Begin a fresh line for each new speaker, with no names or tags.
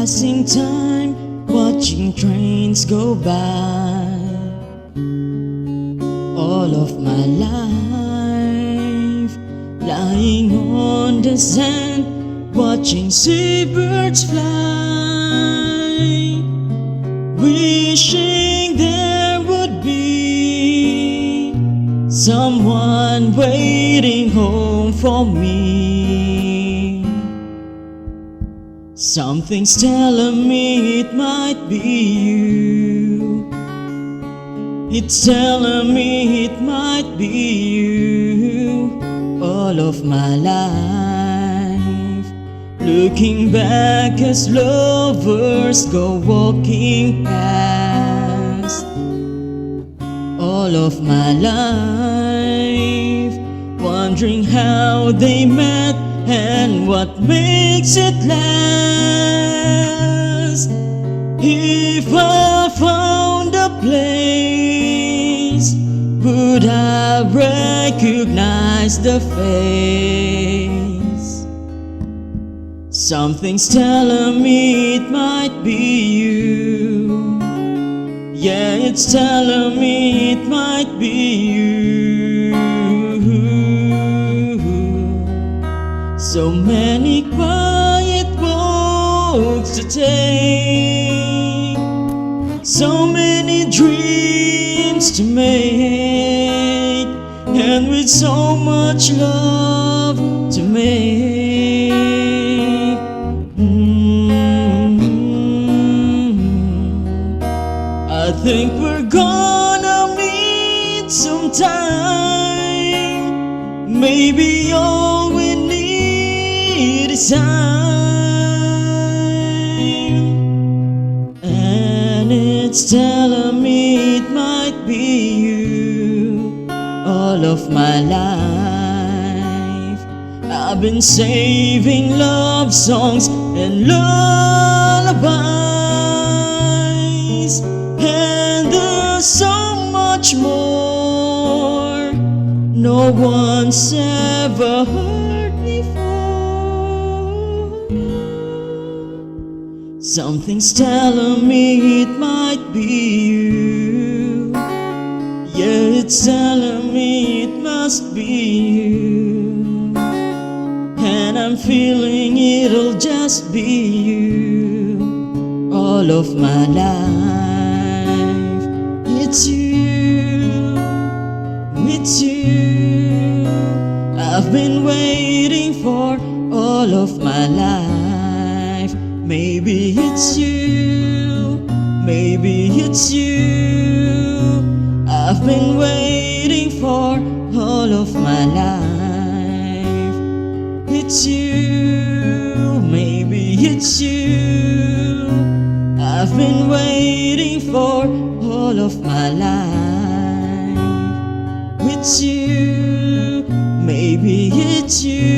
passing time, watching trains go by. All of my life, lying on the sand, watching seabirds fly, wishing there would be someone waiting home for me. Something's telling me it might be you. It's telling me it might be you. All of my life, looking back as lovers go walking past. All of my life, wondering how they met and what makes it last. If I found a place, would I recognize the face? Something's telling me it might be you. Yeah, it's telling me it might be you. So many quiet walks to take, so many dreams to make, and with so much love to make. I think we're gonna meet sometime. Maybe all we need is time, and it's telling me it might be you. All of my life, I've been saving love songs and lullabies, and there's so much more no one's ever heard before. Something's telling me it might be you. Yeah, it's telling me it must be you, and I'm feeling it'll just be you. All of my life, it's you, it's you. I've been waiting for all of my life. Maybe it's you, maybe it's you. I've been waiting for all of my life. It's you, maybe it's you. I've been waiting for all of my life. It's you, maybe it's you.